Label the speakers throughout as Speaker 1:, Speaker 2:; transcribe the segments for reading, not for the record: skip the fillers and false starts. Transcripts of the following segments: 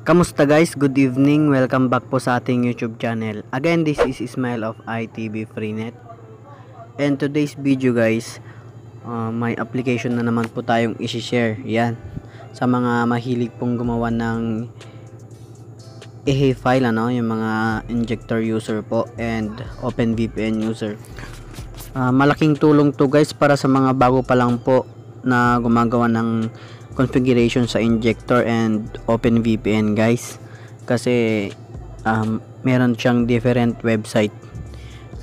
Speaker 1: Kamusta guys? Good evening. Welcome back po sa ating YouTube channel. Again, this is Ismail of ITV Freenet. And today's video guys, may application na naman po tayong i-share. Yan. Sa mga mahilig pong gumawa ng EHE file, yung mga injector user po and OpenVPN user. Malaking tulong to guys para sa mga bago pa lang po na gumagawa ng configuration sa injector and OpenVPN guys, kasi meron siyang different website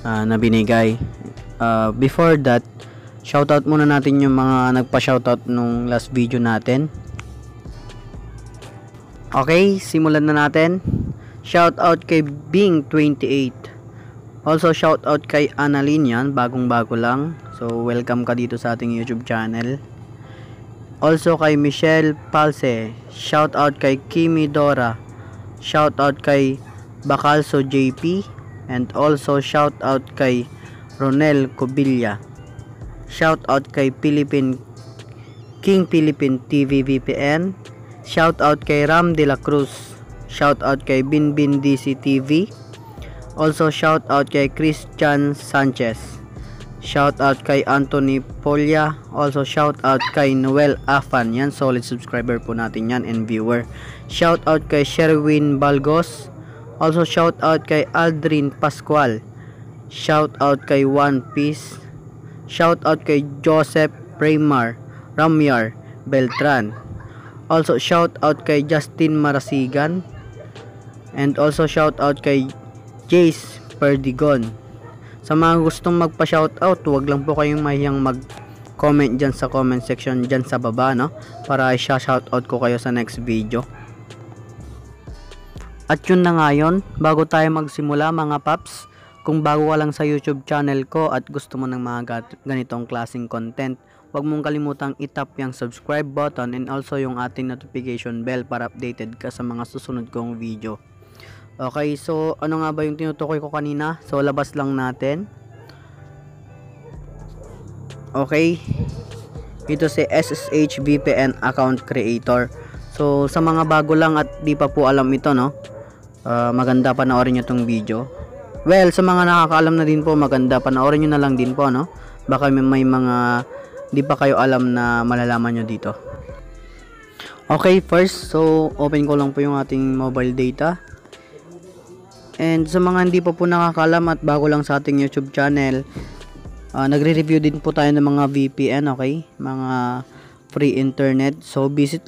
Speaker 1: na binigay. Before that, shoutout muna natin yung mga nagpa-shoutout nung last video natin. Okay, simulan na natin. Shoutout kay Bing28. Also shoutout kay Annalyn, yan, bagong-bago lang. So welcome ka dito sa ating YouTube channel. Also kay Michelle Palse, shout out kay Kimi Dora, shout out kay Bacalso JP, and also shout out kay Ronel Cobilla, shout out kay King Philippine TV VPN, shout out kay Ram de la Cruz, shout out kay Binbin DC TV, also shout out kay Christian Sanchez, shout out kay Anthony Polia, also shout out kay Noel Afan, yan, solid subscriber po natin yan and viewer. Shout out kay Sherwin Balgos, also shout out kay Aldrin Pascual, shout out kay One Piece, shout out kay Joseph Ramyar Beltran, also shout out kay Justin Marasigan, and also shout out kay Jace Perdigon. Sa mga gustong magpa-shoutout, huwag lang po kayong mahiyang mag-comment dyan sa comment section dyan sa baba, para i-shoutout ko kayo sa next video. At yun na nga yun, bago tayo magsimula mga paps, kung bago ka lang sa YouTube channel ko at gusto mo ng mga ganitong klaseng content, huwag mong kalimutang i-tap yung subscribe button and also yung ating notification bell para updated ka sa mga susunod kong video. Okay, so ano nga ba yung tinutukoy ko kanina? So labas lang natin. Okay, ito si SSH VPN account creator. So sa mga bago lang at di pa po alam ito, maganda panoorin nyo tong video. Well, sa mga nakakaalam na din po, maganda panoorin nyo na lang din po, baka may mga di pa kayo alam na malalaman nyo dito. Okay, first, so open ko lang po yung ating mobile data. And sa mga hindi pa po nakakalam at bago lang sa ating YouTube channel, nagre-review din po tayo ng mga VPN, okay? Mga free internet. So visit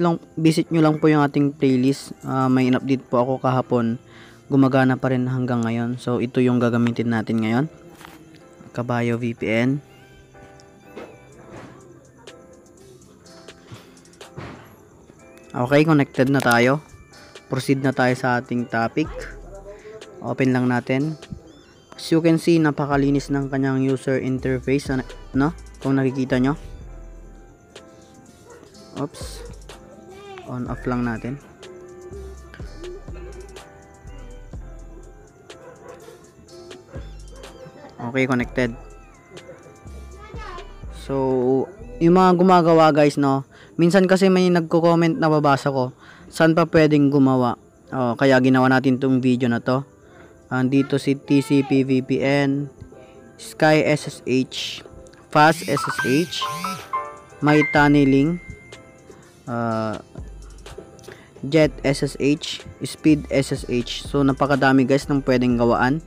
Speaker 1: nyo lang po yung ating playlist. May in-update po ako kahapon. Gumagana pa rin hanggang ngayon. So ito yung gagamitin natin ngayon. Kabayo VPN. Okay, connected na tayo. Proceed na tayo sa ating topic. Open lang natin. As you can see, napakalinis ng kanyang user interface, kung nakikita nyo. Oops. On off lang natin. Okay, connected. So, yung mga gumagawa guys, minsan kasi may nagko-comment na babasa ko, saan pa pwedeng gumawa. Kaya ginawa natin tong video na to. Dito si TCP VPN, Sky SSH, Fast SSH, My Tunneling, Jet SSH, Speed SSH. So napakadami guys ng pwedeng gawaan.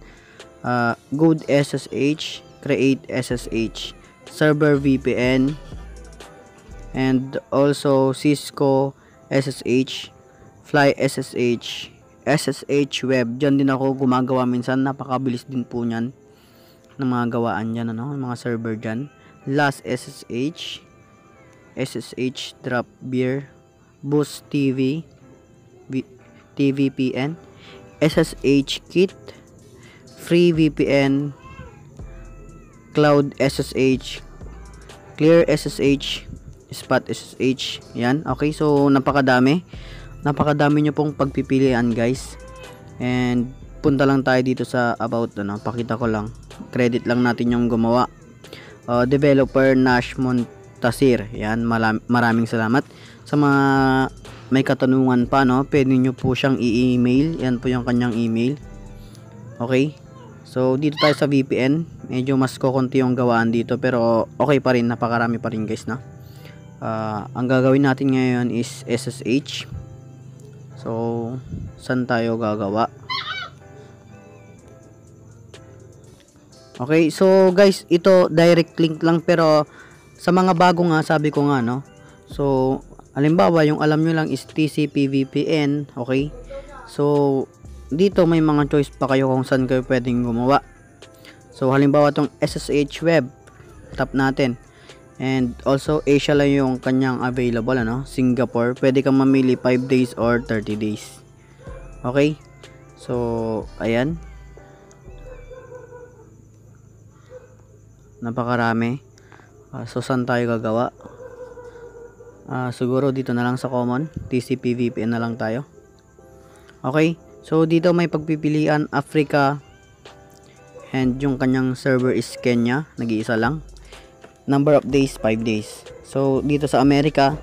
Speaker 1: Good SSH, Create SSH, Server VPN, and also Cisco SSH, Fly SSH, SSH Web. Diyan din ako gumagawa minsan. Napakabilis din po niyan ng mga gawaan dyan, mga server dyan. Last SSH, SSH Drop Beer, Boost TV, TVPN, SSH Kit, Free VPN, Cloud SSH, Clear SSH, Spot SSH. Yan. Okay, so napakadami nyo pong pagpipilian guys. And punta lang tayo dito sa about, pakita ko lang, credit lang natin yung gumawa. Developer Nash Montasir, yan, maraming salamat. sa mga may katanungan pa, no, pwede nyo po siyang i-email. Yan po yung kanyang email. Okay, so dito tayo sa VPN. Medyo mas kukunti yung gawaan dito, pero okay pa rin, napakarami pa rin guys, no. Ang gagawin natin ngayon is SSH. So saan tayo gagawa? Okay, so guys, ito direct link lang, pero sa mga bago nga, sabi ko nga, no, so halimbawa yung alam nyo lang is TCP VPN. Okay, so dito may mga choice pa kayo kung saan kayo pwedeng gumawa. So halimbawa tong SSH web, tap natin, and also Asia lang yung kanyang available, ano, Singapore, pwede kang mamili 5 days or 30 days. Okay, so ayan, napakarami. So saan tayo gagawa? Siguro dito na lang sa common, TCP VPN na lang tayo. Okay, so dito may pagpipilian, Africa, and yung kanyang server is Kenya, nag-iisa lang. Number of days, 5 days. So dito sa Amerika,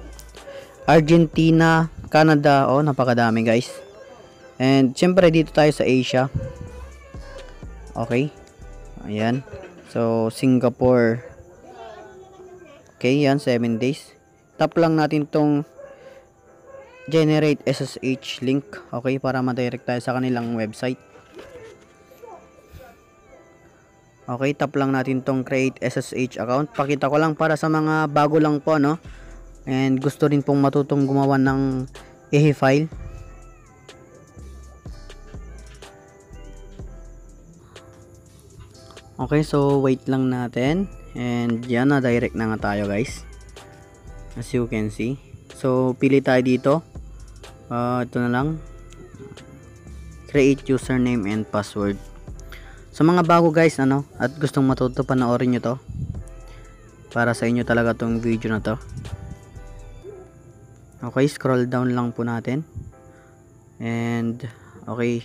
Speaker 1: Argentina, Canada, oh napakadami guys. And syempre dito tayo sa Asia. Okay, ayan, so Singapore. Okay, yan, 7 days. Tap lang natin tong generate SSH link, okay, para ma-direct tayo sa kanilang website. Okay, tap lang natin tong create SSH account. Pakita ko lang para sa mga bago lang po, no, and gusto rin pong matutong gumawa ng EHE file. Okay, so wait lang natin, and yan, na direct na nga tayo guys, as you can see. So pili tayo dito, ito na lang, create username and password. Sa mga bago guys, ano, at gustong matuto, panoorin nyo to, para sa inyo talaga tong video na to. Okay, scroll down lang po natin, and okay,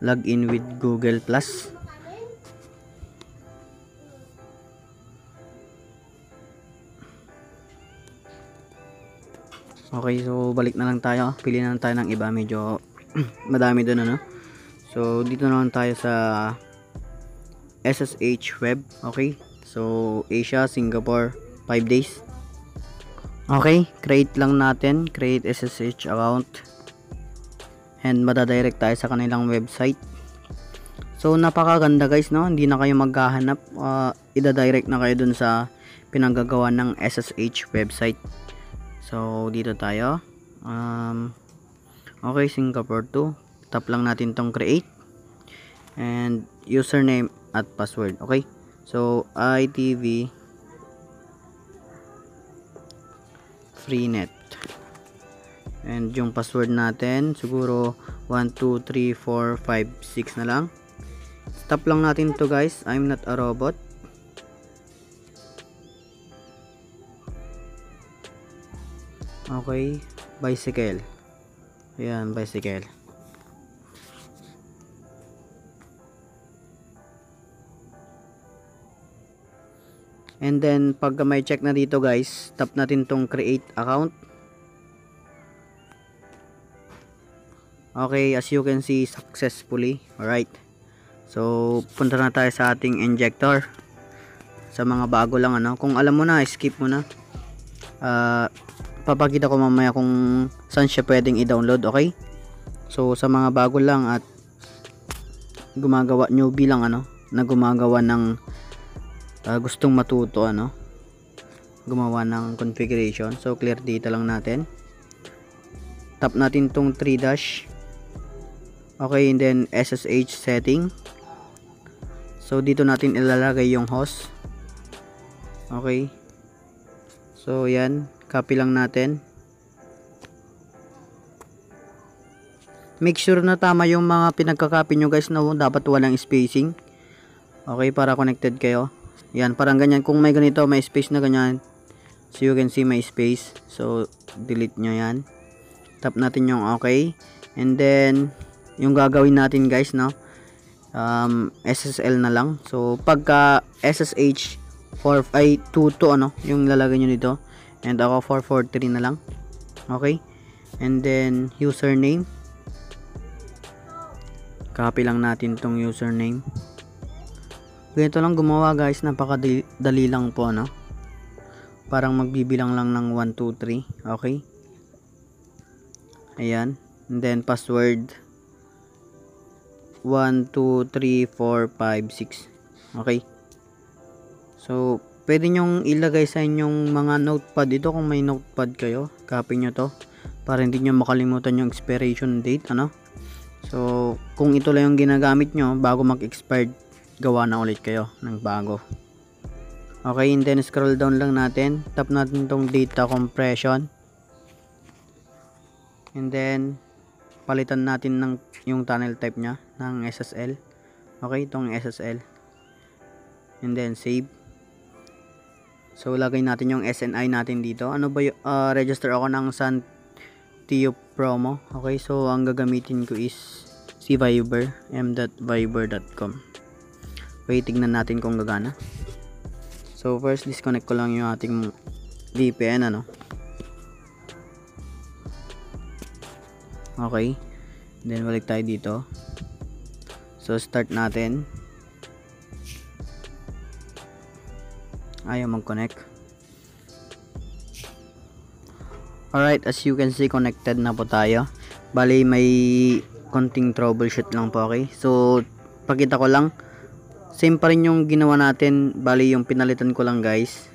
Speaker 1: log in with Google Plus. Okay, so balik na lang tayo. Pili na lang tayo ng iba, medyo madami doon, ano. So dito na lang tayo sa SSH web. Okay, so Asia, Singapore, 5 days. Okay, create lang natin, create SSH account, and madadirect tayo sa kanilang website. So napakaganda guys, no, hindi na kayo maghahanap, ida-direct na kayo dun sa pinanggagawa ng SSH website. So dito tayo, okay, Singapore 2, tap lang natin tong create, and username at password. Okay, so ITV Freenet, and yung password natin siguro 1 2 3 4 5 6 na lang. Tap lang natin to guys, I'm not a robot. Okay, bicycle. Ayan, bicycle. And then pag may check na dito guys, tap natin tong create account. Okay, as you can see, successfully. Alright, so punta na tayo sa ating injector. Sa mga bago lang, ano, kung alam mo na, skip mo na. Papakita ko mamaya kung saan siya pwedeng i-download. Okay, so sa mga bago lang at gumagawa, newbie lang, ano, na gumagawa ng gustong matuto, ano, gumawa ng configuration, so clear data lang natin. Tap natin tong 3 dash. Okay, and then SSH setting. So dito natin ilalagay yung host. Okay, so yan, copy lang natin. Make sure na tama yung mga pinagka-copy nyo guys, na dapat walang spacing. Okay, para connected kayo. Yan, parang ganyan. Kung may ganito, may space na ganyan, so you can see may space, so delete nyo yan. Tap natin yung okay, and then yung gagawin natin guys, no, SSL na lang. So pagka SSH 452 ano yung lalagay nyo dito, and ako 443 na lang. Okay? And then username. Copy lang natin tong username. Ganito lang gumawa guys, napakadali lang po, no? Parang magbibilang lang ng 1, 2, 3. Okay? Ayan. And then password 1, 2, 3, 4, 5, 6. Okay? So, pwede nyong ilagay sa inyong mga notepad ito kung may notepad kayo. Copy nyo to para hindi nyo makalimutan yung expiration date, ano? So, kung ito lang yung ginagamit nyo bago mag-expired, gawa na ulit kayo ng bago. Okay, and then scroll down lang natin. Tap natin tong data compression. And then palitan natin yung tunnel type nya ng SSL. Okay, itong SSL. And then save. So lagay natin yung SNI natin dito. Ano ba yung register ako ng Santio promo. Okay, so ang gagamitin ko is si Viber, m.viber.com. Wait, tignan natin kung gagana. So first, disconnect ko lang yung ating VPN, ano. Okay. Then balik tayo dito. So start natin. Ayaw mag-connect. Alright, as you can see, connected na po tayo. Bali, may konting troubleshoot lang po, okay. So pakita ko lang, same pa rin yung ginawa natin. Bali, yung pinalitan ko lang guys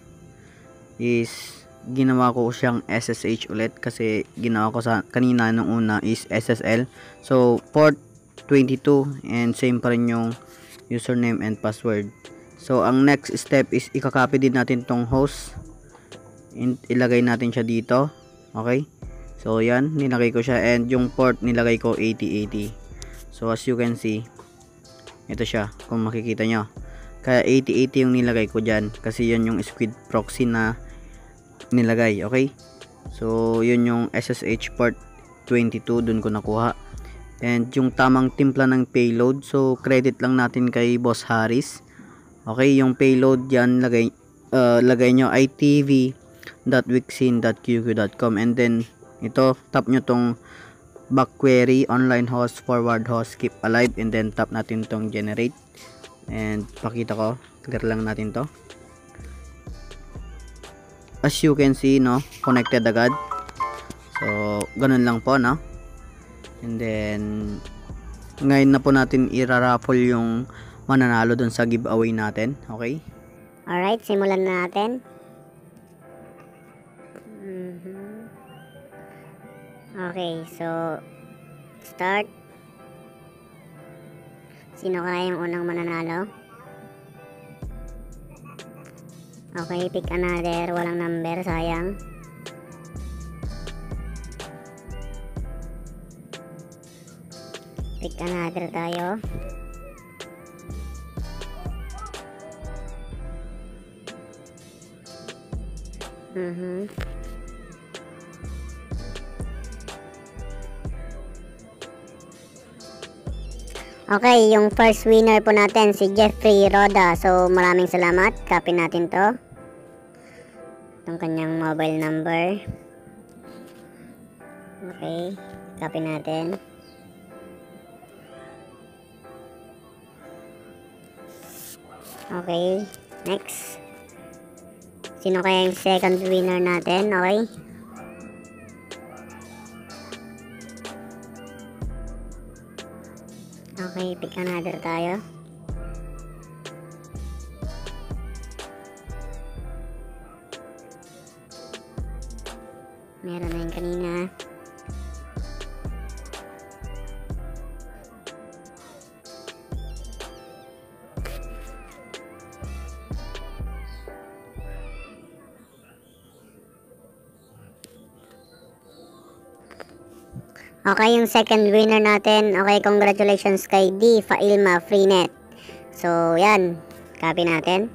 Speaker 1: is ginawa ko siyang SSH ulit kasi ginawa ko sa kanina nung una is SSL. So port 22 and same pa rin yung username and password. So ang next step is ikakopy din natin tong host. Ilagay natin siya dito. Okay? So yan, nilagay ko siya and yung port nilagay ko 8080. So as you can see, ito siya kung makikita nyo. Kaya 8080 yung nilagay ko dyan kasi yun yung squid proxy na nilagay. Okay, so yun yung SSH port 22, dun ko nakuha. And yung tamang timpla ng payload, so credit lang natin kay Boss Harris. Okay, yung payload dyan lagay nyo itv.wixin.qq.com and then ito, tap nyo tong back query, online host, forward host, keep alive, and then tap natin tong generate. And pakita ko, clear lang natin to. As you can see, no, connected agad. So ganun lang po, no. And then ngayon na po natin iraraffle yung mananalo dun sa giveaway natin. Okay,
Speaker 2: alright, simulan na natin. Okay, so start. Sino kaya yung unang mananalo? Okay, pick another. Walang number, sayang. Pick another tayo. Okay, yung first winner po natin si Jeffrey Roda. So maraming salamat. Copy natin to. Itong kanyang mobile number. Okay, copy natin. Okay, next. Sino kaya yung second winner natin? Okay, okay, pick another tayo. Meron na yung kanina. Okay, yung second winner natin. Okay, congratulations kay D. Failma Freenet. So, yan. Copy natin.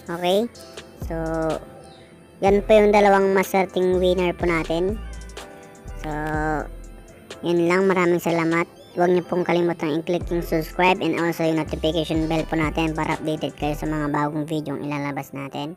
Speaker 2: Okay. So, yan po yung dalawang maswerteng winner po natin. So, yun lang. Maraming salamat. Huwag niyo pong kalimutan i-click yung subscribe and also yung notification bell po natin para updated kayo sa mga bagong video ilalabas natin.